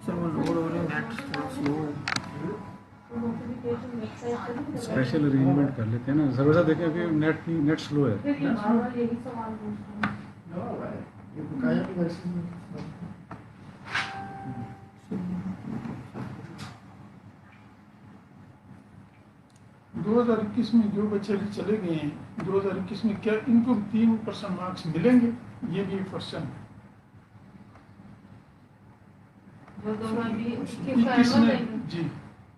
سر وہ لوڈ ہو رہی ہے نیٹ سلو. اسپیشل ارینجمنٹ کر لیتے ہیں نا. سر ویسا دیکھیں کہ نیٹ سلو ہے. دو ہزار اکیس میں جو بچے ابھی چلے گئے ہیں 2021 میں کیا ان کو 3% مارکس ملیں گے؟ یہ بھی ایک کوشچن ہے. 21 میں جی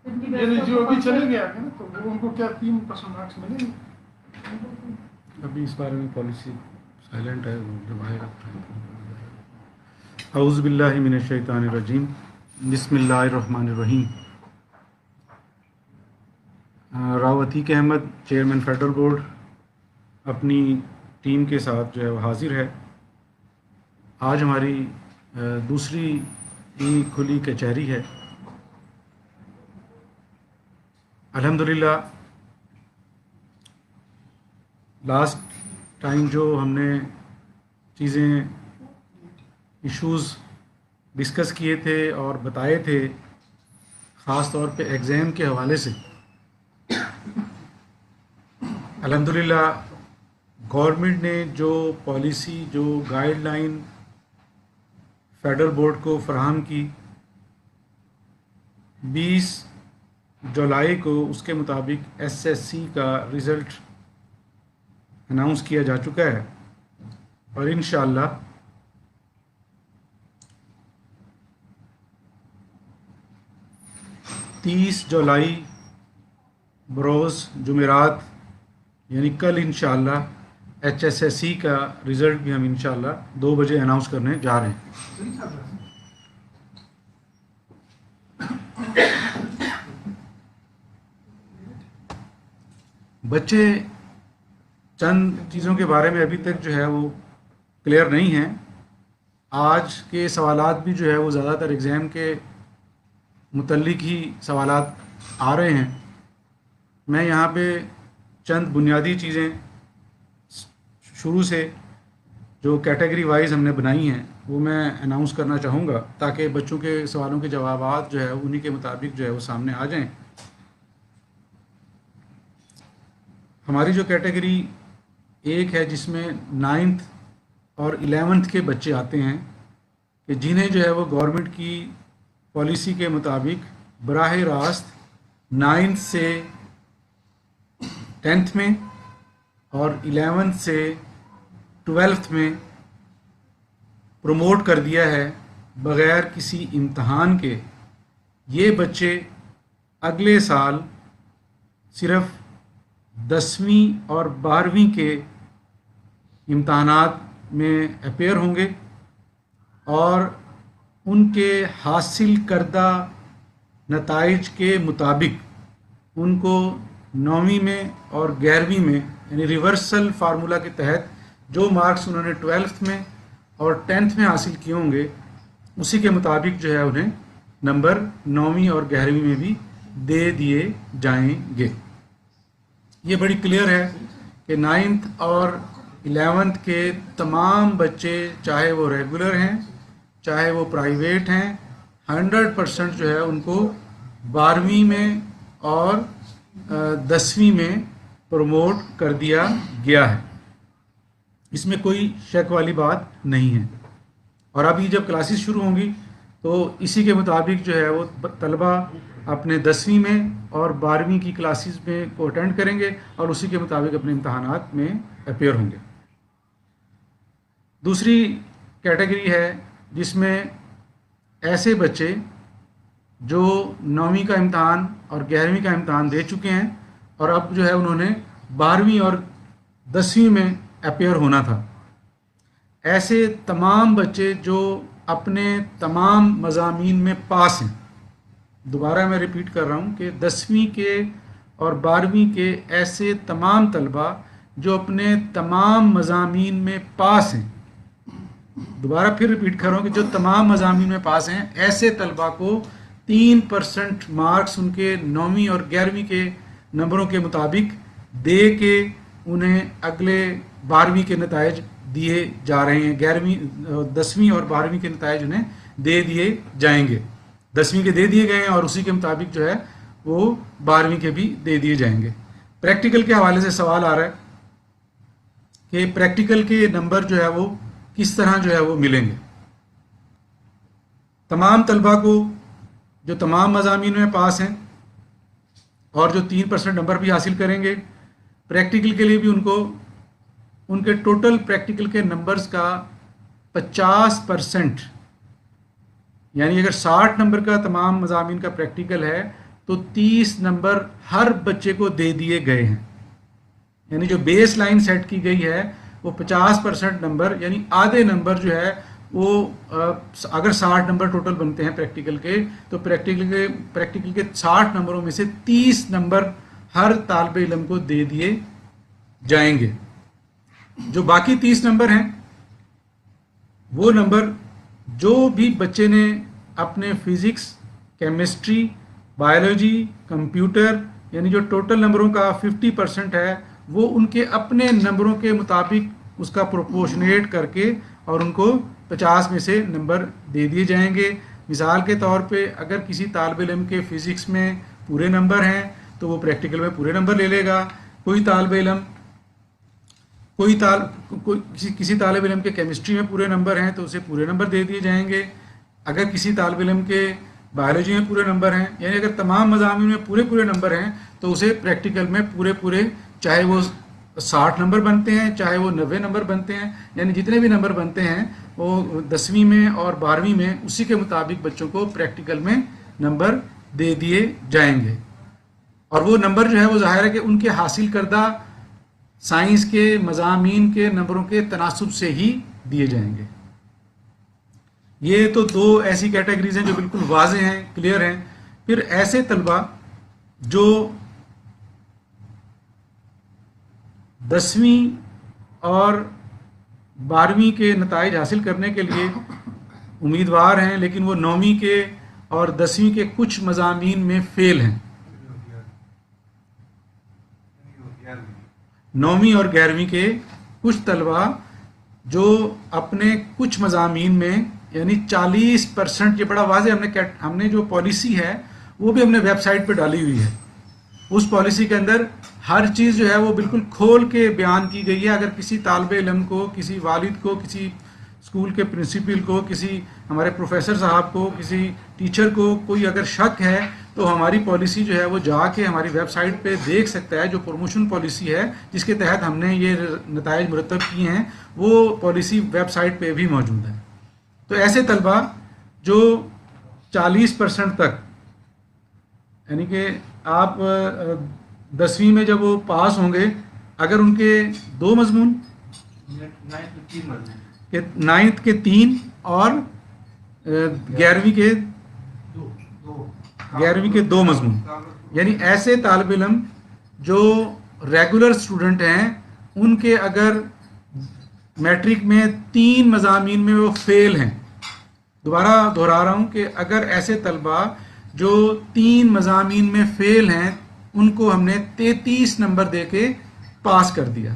یعنی جو ابھی چلے گیا ہے نا تو وہ ان کو کیا 3% مارکس ملیں گے؟ ابھی اس بارے میں پالیسی سائلنٹ ہے. وہ جب آئے گا. اعوذ باللہ من الشیطان الرجیم. بسم اللہ الرحمن الرحیم. Rao Atiq Ahmed chairman federal board اپنی ٹیم کے ساتھ جو ہے وہ حاضر ہے. آج ہماری دوسری کھلی کچہری ہے. الحمدللہ لاسٹ ٹائم جو ہم نے چیزیں ایشوز ڈسکس کیے تھے اور بتائے تھے خاص طور پہ ایگزام کے حوالے سے، الحمدللہ گورنمنٹ نے جو پالیسی جو گائیڈ لائن فیڈرل بورڈ کو فراہم کی 20 جولائی کو، اس کے مطابق ایس ایس سی کا رزلٹ اناؤنس کیا جا چکا ہے. اور انشاءاللہ تیس جولائی بروز جمعرات یعنی کل انشاءاللہ ایچ ایس ایس سی کا رزلٹ بھی ہم انشاءاللہ 2 بجے اناؤنس کرنے جا رہے ہیں. بچے چند چیزوں کے بارے میں ابھی تک جو ہے وہ کلیئر نہیں ہیں. آج کے سوالات بھی جو ہے وہ زیادہ تر ایگزام کے متعلق ہی سوالات آ رہے ہیں. میں یہاں پہ چند بنیادی چیزیں شروع سے جو کیٹیگری وائز ہم نے بنائی ہیں وہ میں اناؤنس کرنا چاہوں گا تاکہ بچوں کے سوالوں کے جوابات جو ہے انہی کے مطابق جو ہے وہ سامنے آ جائیں. ہماری جو کیٹیگری ایک ہے جس میں 9th اور 11th کے بچے آتے ہیں کہ جنہیں جو ہے وہ گورنمنٹ کی پالیسی کے مطابق براہ راست 9th سے 10th میں اور 11th سے 12th میں پروموٹ کر دیا ہے بغیر کسی امتحان کے. یہ بچے اگلے سال صرف 10ویں اور 12ویں کے امتحانات میں اپیئر ہوں گے اور ان کے حاصل کردہ نتائج کے مطابق ان کو 9ویں میں اور 11ویں میں یعنی ریورسل فارمولا کے تحت جو مارکس انہوں نے 12th میں اور 10th میں حاصل کیے ہوں گے اسی کے مطابق جو ہے انہیں نمبر 9ویں اور 11ویں میں بھی دے دیے جائیں گے. یہ بڑی کلیئر ہے کہ 9th اور 11th کے تمام بچے چاہے وہ ریگولر ہیں چاہے وہ پرائیویٹ ہیں 100% جو ہے ان کو 12ویں میں اور 10ویں میں پروموٹ کر دیا گیا ہے. اس میں کوئی شک والی بات نہیں ہے. اور ابھی جب کلاسز شروع ہوں گی تو اسی کے مطابق جو ہے وہ طلبہ اپنے 10ویں میں اور 12ویں کی کلاسز میں کو اٹینڈ کریں گے اور اسی کے مطابق اپنے امتحانات میں اپیئر ہوں گے. دوسری کیٹیگری ہے جس میں ایسے بچے جو 9ویں کا امتحان اور 11ویں کا امتحان دے چکے ہیں اور اب جو ہے انہوں نے 12ویں اور 10ویں میں اپیئر ہونا تھا. ایسے تمام بچے جو اپنے تمام مضامین میں پاس ہیں. دوبارہ میں ریپیٹ کر رہا ہوں کہ 10ویں کے اور 12ویں کے ایسے تمام طلبہ جو اپنے تمام مضامین میں پاس ہیں. دوبارہ پھر ریپیٹ کر رہا ہوں کہ جو تمام مضامین میں پاس ہیں ایسے طلبہ کو 3% مارکس ان کے 9ویں اور 11ویں کے نمبروں کے مطابق دے کے انہیں اگلے 12ویں کے نتائج دیے جا رہے ہیں. 10ویں اور 12ویں کے نتائج انہیں دے دیے جائیں گے. 10ویں کے دے دیے گئے ہیں اور اسی کے مطابق جو ہے وہ 12ویں کے بھی دے دیے جائیں گے. پریکٹیکل کے حوالے سے سوال آ رہا ہے کہ پریکٹیکل کے نمبر جو ہے وہ کس طرح جو ہے وہ ملیں گے. تمام طلبہ کو جو تمام مضامین میں پاس ہیں اور جو 3% نمبر بھی حاصل کریں گے، پریکٹیکل کے لیے بھی ان کو ان کے ٹوٹل پریکٹیکل کے نمبرز کا 50%، یعنی اگر 60 نمبر کا تمام مضامین کا پریکٹیکل ہے تو 30 نمبر ہر بچے کو دے دیے گئے ہیں. یعنی جو بیس لائن سیٹ کی گئی ہے وہ 50% نمبر، یعنی آدھے نمبر جو ہے وہ اگر 60 نمبر ٹوٹل بنتے ہیں پریکٹیکل کے، تو پریکٹیکل کے 60 نمبروں میں سے 30 نمبر ہر طالب علم کو دے دیے جائیں گے. جو باقی 30 نمبر ہیں وہ نمبر جو بھی بچے نے اپنے فزکس، کیمسٹری، بایولوجی، کمپیوٹر، یعنی جو ٹوٹل نمبروں کا 50% ہے وہ ان کے اپنے نمبروں کے مطابق اس کا پروپورشنیٹ کر کے اور ان کو 50 میں سے نمبر دے دیے جائیں گے. مثال کے طور پہ اگر کسی طالب علم کے فزکس میں پورے نمبر ہیں تو وہ پریکٹیکل میں پورے نمبر لے لے گا. کوئی طالب علم کسی طالب علم کے کیمسٹری میں پورے نمبر ہیں تو اسے پورے نمبر دے دیے جائیں گے. اگر کسی طالب علم کے بایولوجی میں پورے نمبر ہیں، یعنی اگر تمام مضامین میں پورے نمبر ہیں تو اسے پریکٹیکل میں پورے چاہے وہ 60 نمبر بنتے ہیں چاہے وہ 90 نمبر بنتے ہیں، یعنی جتنے بھی نمبر بنتے ہیں وہ 10ویں میں اور 12ویں میں اسی کے مطابق بچوں کو پریکٹیکل میں نمبر دے دیے جائیں گے. اور وہ نمبر جو ہے وہ ظاہر ہے کہ ان کے حاصل کردہ سائنس کے مضامین کے نمبروں کے تناسب سے ہی دیے جائیں گے. یہ تو 2 ایسی کیٹیگریز ہیں جو بالکل واضح ہیں، کلیئر ہیں. پھر ایسے طلبہ جو 10ویں اور 12ویں کے نتائج حاصل کرنے کے لیے امیدوار ہیں لیکن وہ 9ویں کے اور 10ویں کے کچھ مضامین میں فیل ہیں. 9ویں اور 11ویں کے کچھ طلبہ جو اپنے کچھ مضامین میں یعنی 40%، یہ بڑا واضح ہم نے جو پالیسی ہے وہ بھی ہم نے ویب سائٹ پہ ڈالی ہوئی ہے. اس پالیسی کے اندر ہر چیز جو ہے وہ بالکل کھول کے بیان کی گئی ہے. اگر کسی طالب علم کو، کسی والد کو، کسی اسکول کے پرنسپل کو، کسی ہمارے پروفیسر صاحب کو، کسی ٹیچر کو کوئی اگر شک ہے تو ہماری پالیسی جو ہے وہ جا کے ہماری ویب سائٹ پہ دیکھ سکتا ہے. جو پروموشن پالیسی ہے جس کے تحت ہم نے یہ نتائج مرتب کیے ہیں وہ پالیسی ویب سائٹ پہ بھی موجود ہے. تو ایسے طلبہ جو 40% تک، یعنی کہ آپ 10ویں میں جب وہ پاس ہوں گے اگر ان کے 2 مضمون، 9th کے 3 اور 11ویں کے 2 مضمون، یعنی ایسے طالب علم جو ریگولر اسٹوڈنٹ ہیں ان کے اگر میٹرک میں 3 مضامین میں وہ فیل ہیں. دوبارہ دہرا رہا ہوں کہ اگر ایسے طلبہ جو 3 مضامین میں فیل ہیں ان کو ہم نے 33 نمبر دے کے پاس کر دیا.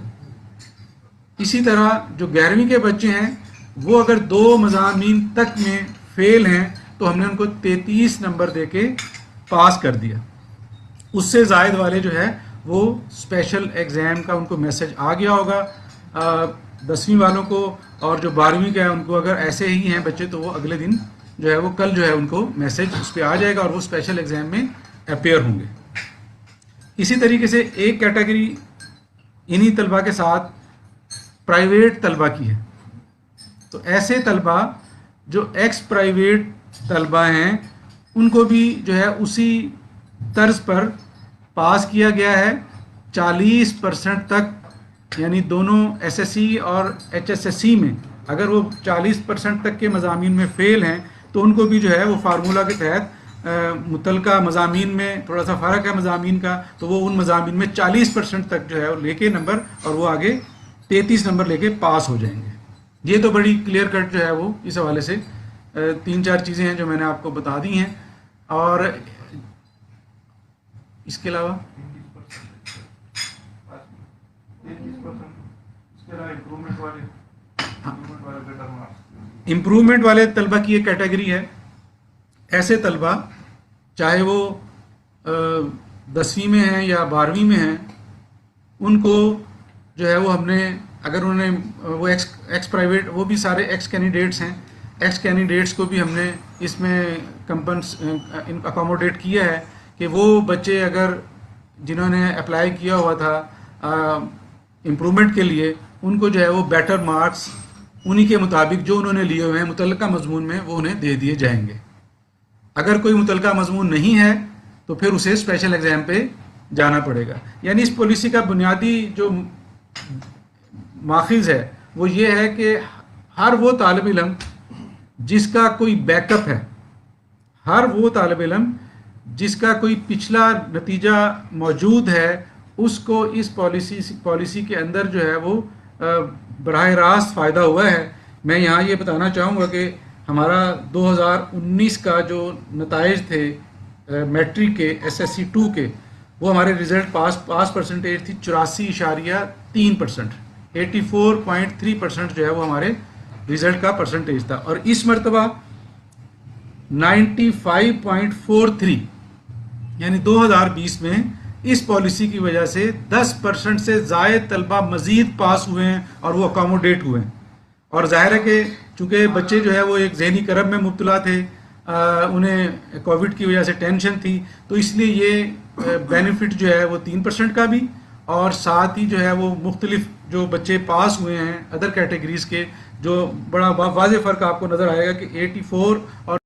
اسی طرح جو 11ویں کے بچے ہیں وہ اگر 2 مضامین تک میں فیل ہیں تو ہم نے ان کو 33 نمبر دے کے پاس کر دیا. اس سے زائد والے جو ہے وہ اسپیشل ایگزام کا ان کو میسج آ گیا ہوگا. 10ویں والوں کو اور جو 12ویں کا ہے ان کو اگر ایسے ہی ہیں بچے تو وہ اگلے دن جو ہے وہ کل جو ہے ان کو میسج اس پہ آ جائے گا اور وہ اسپیشل ایگزام میں اپیئر ہوں گے. اسی طریقے سے ایک کیٹیگری انہی طلبہ کے ساتھ پرائیویٹ طلبہ کی ہے. تو ایسے طلبہ جو ایکس پرائیویٹ طلبہ ہیں ان کو بھی جو ہے اسی طرز پر پاس کیا گیا ہے. 40% تک، یعنی دونوں ایس ایس سی اور ایچ ایس ایس سی میں اگر وہ 40% تک کے مضامین میں فیل ہیں تو ان کو بھی جو ہے وہ فارمولہ کے تحت متعلقہ مضامین میں تھوڑا سا فرق ہے مضامین کا، تو وہ ان مضامین میں 40% تک جو ہے وہ لے کے نمبر اور وہ آگے 33 نمبر لے کے پاس ہو جائیں گے. یہ تو بڑی کلیئر کٹ جو ہے وہ اس حوالے سے 3-4 چیزیں ہیں جو میں نے آپ کو بتا دی ہیں. اور اس کے علاوہ امپرومنٹ والے طلبہ کی ایک کیٹیگری ہے. ایسے طلبہ چاہے وہ 10ویں میں ہیں یا 12ویں میں ہیں، ان کو جو ہے وہ ہم نے اگر انہوں نے وہ ایکس پرائیویٹ، وہ بھی سارے ایکس کینڈیڈیٹس ہیں، ایکس کینڈیڈیٹس کو بھی ہم نے اس میں اکاموڈیٹ کیا ہے کہ وہ بچے اگر جنہوں نے اپلائی کیا ہوا تھا امپرومنٹ کے لیے، ان کو جو ہے وہ بیٹر مارکس انہی کے مطابق جو انہوں نے لیے ہوئے ہیں متعلقہ مضمون میں وہ انہیں دے دیے جائیں گے۔ اگر کوئی متعلقہ مضمون نہیں ہے تو پھر اسے اسپیشل ایگزام پہ جانا پڑے گا۔ یعنی اس پالیسی کا بنیادی جو ماخذ ہے وہ یہ ہے کہ ہر وہ طالب علم جس کا کوئی بیک اپ ہے، ہر وہ طالب علم جس کا کوئی پچھلا نتیجہ موجود ہے، اس کو اس پالیسی کے اندر جو ہے وہ براہ راست فائدہ ہوا ہے۔ میں یہاں یہ بتانا چاہوں گا کہ ہمارا 2019 کا جو نتائج تھے میٹرک کے SSC2 کے، وہ ہمارے رزلٹ پاس پرسنٹیج تھی 84.3%، 84.3% جو ہے وہ ہمارے رزلٹ کا پرسنٹیج تھا، اور اس مرتبہ 95.43، یعنی 2020 میں اس پالیسی کی وجہ سے 10% سے زائد طلبہ مزید پاس ہوئے ہیں اور وہ اکاموڈیٹ ہوئے ہیں۔ اور ظاہر ہے کہ چونکہ بچے جو ہے وہ ایک ذہنی کرب میں مبتلا تھے، انہیں کووڈ کی وجہ سے ٹینشن تھی، تو اس لیے یہ بینیفٹ جو ہے وہ 3% کا بھی، اور ساتھ ہی جو ہے وہ مختلف جو بچے پاس ہوئے ہیں ادر کیٹیگریز کے، جو بڑا واضح فرق آپ کو نظر آئے گا کہ 84 اور